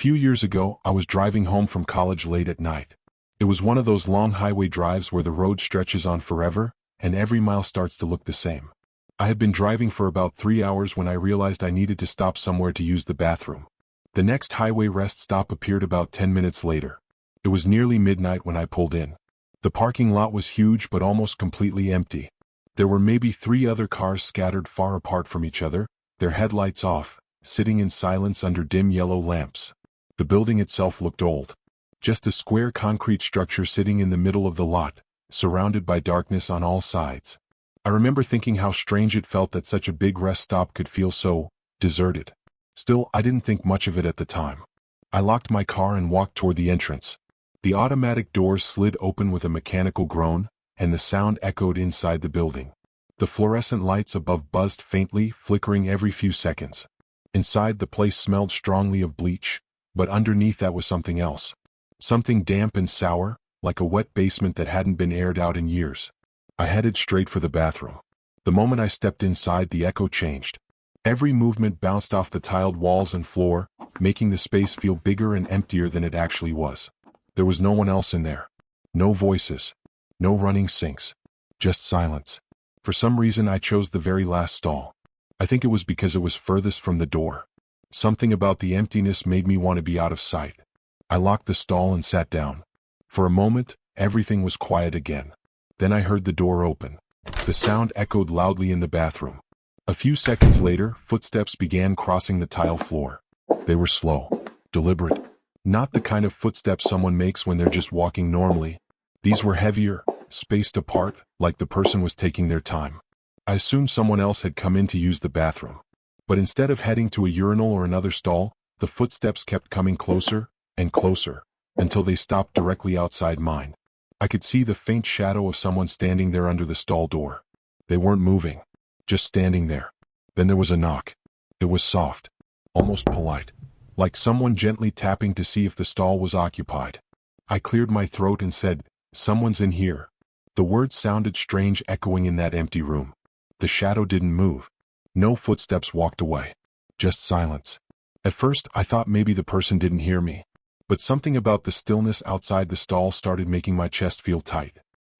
few years ago, I was driving home from college late at night. It was one of those long highway drives where the road stretches on forever, and every mile starts to look the same. I had been driving for about 3 hours when I realized I needed to stop somewhere to use the bathroom. The next highway rest stop appeared about 10 minutes later. It was nearly midnight when I pulled in. The parking lot was huge but almost completely empty. There were maybe 3 other cars scattered far apart from each other, their headlights off, sitting in silence under dim yellow lamps. The building itself looked old. Just a square concrete structure sitting in the middle of the lot, surrounded by darkness on all sides. I remember thinking how strange it felt that such a big rest stop could feel so deserted. Still, I didn't think much of it at the time. I locked my car and walked toward the entrance. The automatic doors slid open with a mechanical groan, and the sound echoed inside the building. The fluorescent lights above buzzed faintly, flickering every few seconds. Inside, the place smelled strongly of bleach, but underneath that was something else. Something damp and sour, like a wet basement that hadn't been aired out in years. I headed straight for the bathroom. The moment I stepped inside, the echo changed. Every movement bounced off the tiled walls and floor, making the space feel bigger and emptier than it actually was. There was no one else in there. No voices. No running sinks. Just silence. For some reason I chose the very last stall. I think it was because it was furthest from the door. Something about the emptiness made me want to be out of sight. I locked the stall and sat down. For a moment, everything was quiet again. Then I heard the door open. The sound echoed loudly in the bathroom. A few seconds later, footsteps began crossing the tile floor. They were slow, deliberate. Not the kind of footsteps someone makes when they're just walking normally. These were heavier, spaced apart, like the person was taking their time. I assumed someone else had come in to use the bathroom. But instead of heading to a urinal or another stall, the footsteps kept coming closer and closer, until they stopped directly outside mine. I could see the faint shadow of someone standing there under the stall door. They weren't moving, just standing there. Then there was a knock. It was soft, almost polite, like someone gently tapping to see if the stall was occupied. I cleared my throat and said, "Someone's in here." The words sounded strange echoing in that empty room. The shadow didn't move. No footsteps walked away. Just silence. At first, I thought maybe the person didn't hear me. But something about the stillness outside the stall started making my chest feel tight.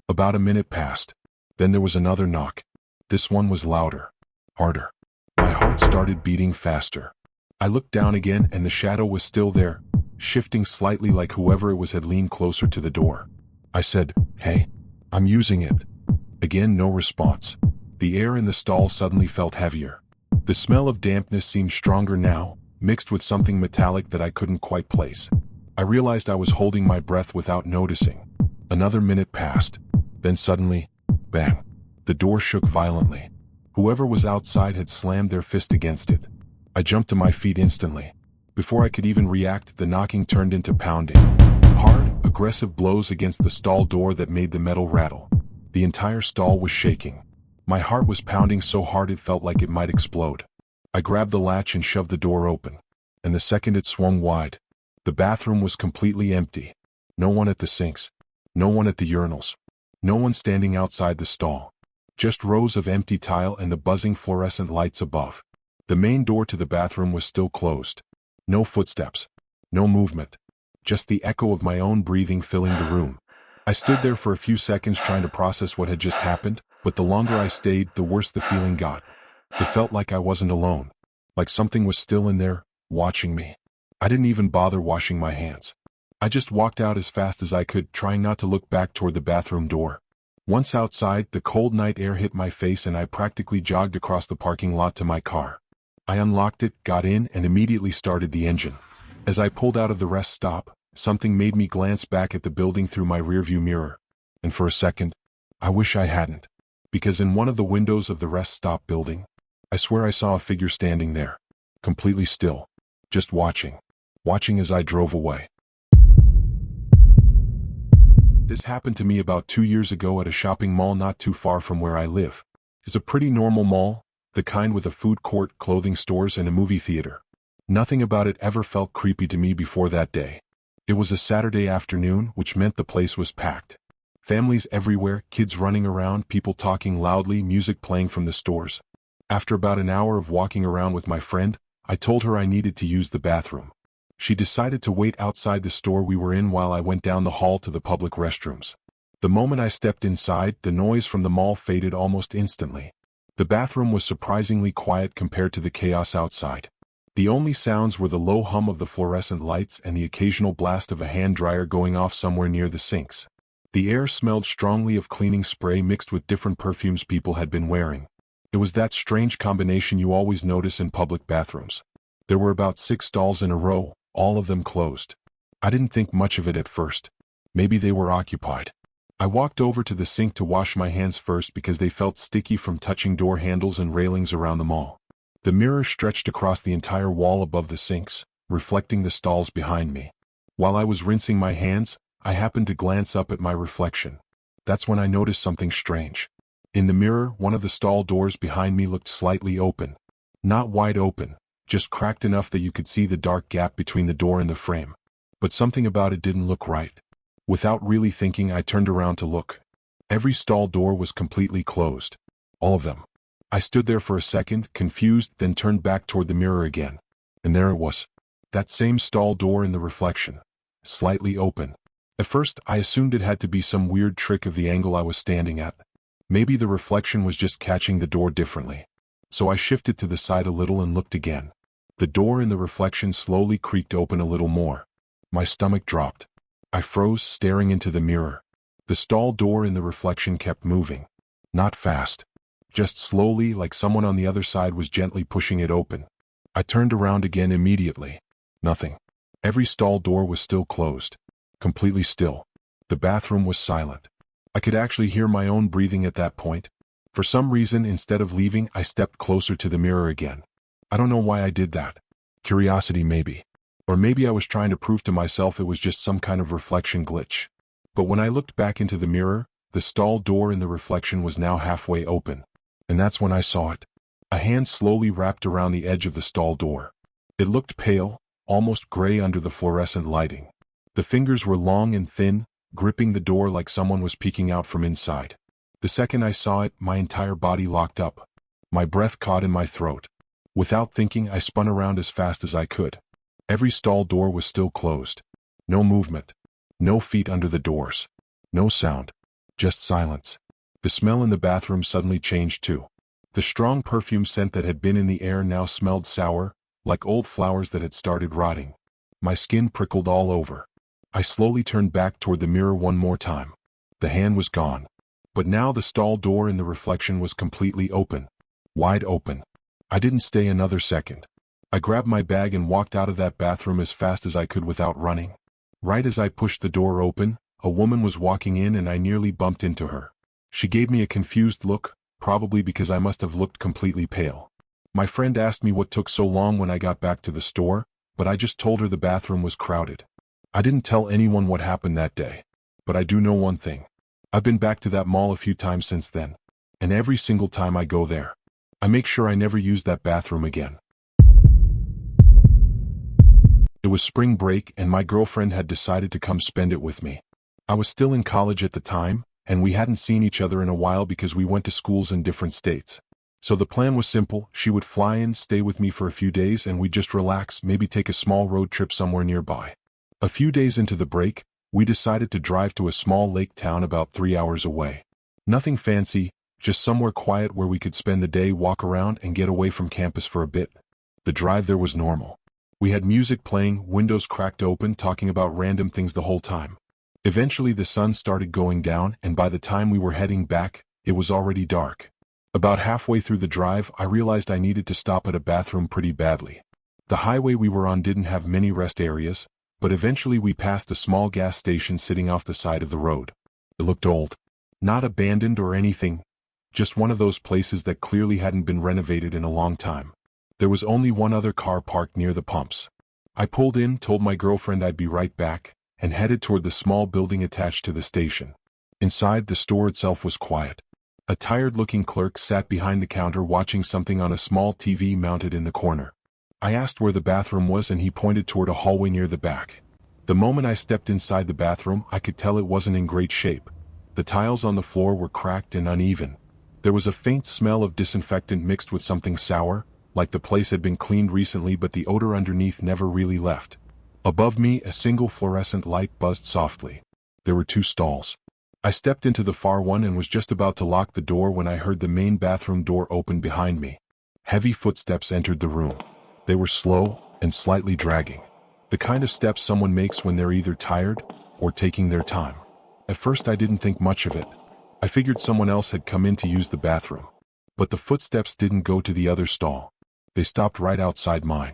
About a minute passed. Then there was another knock. This one was louder, harder. My heart started beating faster. I looked down again and the shadow was still there, shifting slightly like whoever it was had leaned closer to the door. I said, "Hey, I'm using it." Again, no response. The air in the stall suddenly felt heavier. The smell of dampness seemed stronger now, mixed with something metallic that I couldn't quite place. I realized I was holding my breath without noticing. Another minute passed. Then suddenly, bang, the door shook violently. Whoever was outside had slammed their fist against it. I jumped to my feet instantly. Before I could even react, the knocking turned into pounding. Hard, aggressive blows against the stall door that made the metal rattle. The entire stall was shaking. My heart was pounding so hard it felt like it might explode. I grabbed the latch and shoved the door open. And the second it swung wide, the bathroom was completely empty. No one at the sinks. No one at the urinals. No one standing outside the stall. Just rows of empty tile and the buzzing fluorescent lights above. The main door to the bathroom was still closed. No footsteps. No movement. Just the echo of my own breathing filling the room. I stood there for a few seconds trying to process what had just happened, but the longer I stayed, the worse the feeling got. It felt like I wasn't alone. Like something was still in there, watching me. I didn't even bother washing my hands. I just walked out as fast as I could, trying not to look back toward the bathroom door. Once outside, the cold night air hit my face and I practically jogged across the parking lot to my car. I unlocked it, got in, and immediately started the engine. As I pulled out of the rest stop, something made me glance back at the building through my rearview mirror. And for a second, I wish I hadn't. Because in one of the windows of the rest stop building, I swear I saw a figure standing there. Completely still. Just watching. Watching as I drove away. This happened to me about 2 years ago at a shopping mall not too far from where I live. It's a pretty normal mall, the kind with a food court, clothing stores, and a movie theater. Nothing about it ever felt creepy to me before that day. It was a Saturday afternoon, which meant the place was packed. Families everywhere, kids running around, people talking loudly, music playing from the stores. After about an hour of walking around with my friend, I told her I needed to use the bathroom. She decided to wait outside the store we were in while I went down the hall to the public restrooms. The moment I stepped inside, the noise from the mall faded almost instantly. The bathroom was surprisingly quiet compared to the chaos outside. The only sounds were the low hum of the fluorescent lights and the occasional blast of a hand dryer going off somewhere near the sinks. The air smelled strongly of cleaning spray mixed with different perfumes people had been wearing. It was that strange combination you always notice in public bathrooms. There were about 6 stalls in a row, all of them closed. I didn't think much of it at first. Maybe they were occupied. I walked over to the sink to wash my hands first because they felt sticky from touching door handles and railings around the mall. The mirror stretched across the entire wall above the sinks, reflecting the stalls behind me. While I was rinsing my hands, I happened to glance up at my reflection. That's when I noticed something strange. In the mirror, one of the stall doors behind me looked slightly open. Not wide open, just cracked enough that you could see the dark gap between the door and the frame. But something about it didn't look right. Without really thinking, I turned around to look. Every stall door was completely closed. All of them. I stood there for a second, confused, then turned back toward the mirror again. And there it was. That same stall door in the reflection. Slightly open. At first, I assumed it had to be some weird trick of the angle I was standing at. Maybe the reflection was just catching the door differently. So I shifted to the side a little and looked again. The door in the reflection slowly creaked open a little more. My stomach dropped. I froze, staring into the mirror. The stall door in the reflection kept moving. Not fast. Just slowly, like someone on the other side was gently pushing it open. I turned around again immediately. Nothing. Every stall door was still closed. Completely still. The bathroom was silent. I could actually hear my own breathing at that point. For some reason, instead of leaving, I stepped closer to the mirror again. I don't know why I did that. Curiosity maybe. Or maybe I was trying to prove to myself it was just some kind of reflection glitch. But when I looked back into the mirror, the stall door in the reflection was now halfway open. And that's when I saw it. A hand slowly wrapped around the edge of the stall door. It looked pale, almost gray under the fluorescent lighting. The fingers were long and thin, gripping the door like someone was peeking out from inside. The second I saw it, my entire body locked up. My breath caught in my throat. Without thinking, I spun around as fast as I could. Every stall door was still closed. No movement. No feet under the doors. No sound. Just silence. The smell in the bathroom suddenly changed too. The strong perfume scent that had been in the air now smelled sour, like old flowers that had started rotting. My skin prickled all over. I slowly turned back toward the mirror one more time. The hand was gone. But now the stall door in the reflection was completely open. Wide open. I didn't stay another second. I grabbed my bag and walked out of that bathroom as fast as I could without running. Right as I pushed the door open, a woman was walking in and I nearly bumped into her. She gave me a confused look, probably because I must have looked completely pale. My friend asked me what took so long when I got back to the store, but I just told her the bathroom was crowded. I didn't tell anyone what happened that day. But I do know one thing. I've been back to that mall a few times since then. And every single time I go there, I make sure I never use that bathroom again. It was spring break and my girlfriend had decided to come spend it with me. I was still in college at the time, and we hadn't seen each other in a while because we went to schools in different states. So the plan was simple. She would fly in, stay with me for a few days, and we'd just relax, maybe take a small road trip somewhere nearby. A few days into the break, we decided to drive to a small lake town about 3 hours away. Nothing fancy, just somewhere quiet where we could spend the day, walk around, and get away from campus for a bit. The drive there was normal. We had music playing, windows cracked open, talking about random things the whole time. Eventually the sun started going down, and by the time we were heading back, it was already dark. About halfway through the drive, I realized I needed to stop at a bathroom pretty badly. The highway we were on didn't have many rest areas, but eventually we passed a small gas station sitting off the side of the road. It looked old. Not abandoned or anything, just one of those places that clearly hadn't been renovated in a long time. There was only one other car parked near the pumps. I pulled in, told my girlfriend I'd be right back, and headed toward the small building attached to the station. Inside, the store itself was quiet. A tired-looking clerk sat behind the counter watching something on a small TV mounted in the corner. I asked where the bathroom was and he pointed toward a hallway near the back. The moment I stepped inside the bathroom, I could tell it wasn't in great shape. The tiles on the floor were cracked and uneven. There was a faint smell of disinfectant mixed with something sour, like the place had been cleaned recently, but the odor underneath never really left. Above me, a single fluorescent light buzzed softly. There were 2 stalls. I stepped into the far one and was just about to lock the door when I heard the main bathroom door open behind me. Heavy footsteps entered the room. They were slow and slightly dragging. The kind of steps someone makes when they're either tired or taking their time. At first I didn't think much of it. I figured someone else had come in to use the bathroom. But the footsteps didn't go to the other stall. They stopped right outside mine.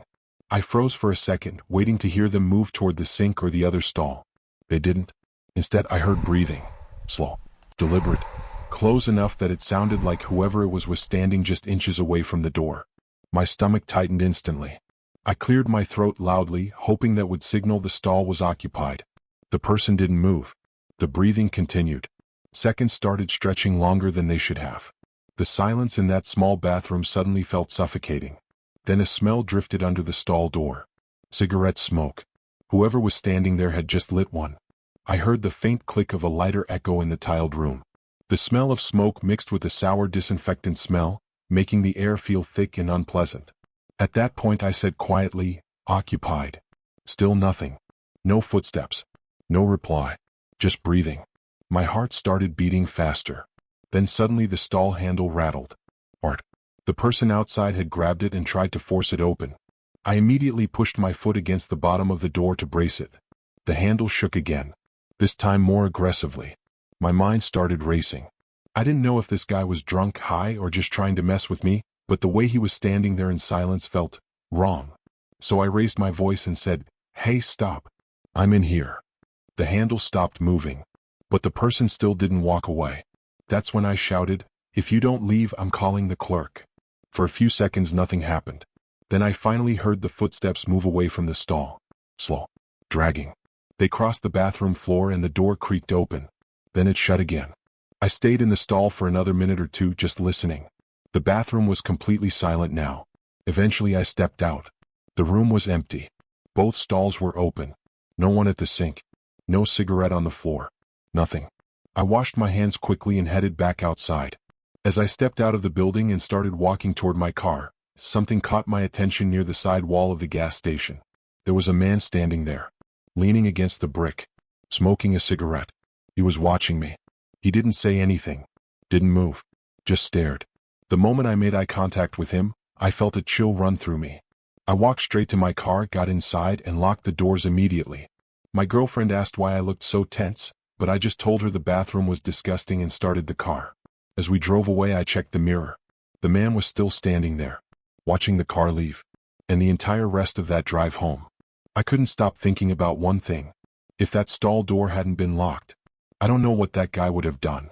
I froze for a second, waiting to hear them move toward the sink or the other stall. They didn't. Instead, I heard breathing. Slow, deliberate, close enough that it sounded like whoever it was standing just inches away from the door. My stomach tightened instantly. I cleared my throat loudly, hoping that would signal the stall was occupied. The person didn't move. The breathing continued. Seconds started stretching longer than they should have. The silence in that small bathroom suddenly felt suffocating. Then a smell drifted under the stall door. Cigarette smoke. Whoever was standing there had just lit one. I heard the faint click of a lighter echo in the tiled room. The smell of smoke mixed with a sour disinfectant smell, making the air feel thick and unpleasant. At that point I said quietly, "Occupied." Still nothing. No footsteps. No reply. Just breathing. My heart started beating faster. Then suddenly the stall handle rattled. Art. The person outside had grabbed it and tried to force it open. I immediately pushed my foot against the bottom of the door to brace it. The handle shook again. This time more aggressively. My mind started racing. I didn't know if this guy was drunk, high, or just trying to mess with me, but the way he was standing there in silence felt wrong. So I raised my voice and said, "Hey, stop. I'm in here." The handle stopped moving. But the person still didn't walk away. That's when I shouted, "If you don't leave, I'm calling the clerk." For a few seconds nothing happened. Then I finally heard the footsteps move away from the stall. Slow. Dragging. They crossed the bathroom floor and the door creaked open. Then it shut again. I stayed in the stall for another minute or two just listening. The bathroom was completely silent now. Eventually I stepped out. The room was empty. Both stalls were open. No one at the sink. No cigarette on the floor. Nothing. I washed my hands quickly and headed back outside. As I stepped out of the building and started walking toward my car, something caught my attention near the side wall of the gas station. There was a man standing there, leaning against the brick, smoking a cigarette. He was watching me. He didn't say anything, didn't move, just stared. The moment I made eye contact with him, I felt a chill run through me. I walked straight to my car, got inside, and locked the doors immediately. My girlfriend asked why I looked so tense, but I just told her the bathroom was disgusting and started the car. As we drove away, I checked the mirror. The man was still standing there, watching the car leave, and the entire rest of that drive home. I couldn't stop thinking about one thing. If that stall door hadn't been locked, I don't know what that guy would have done.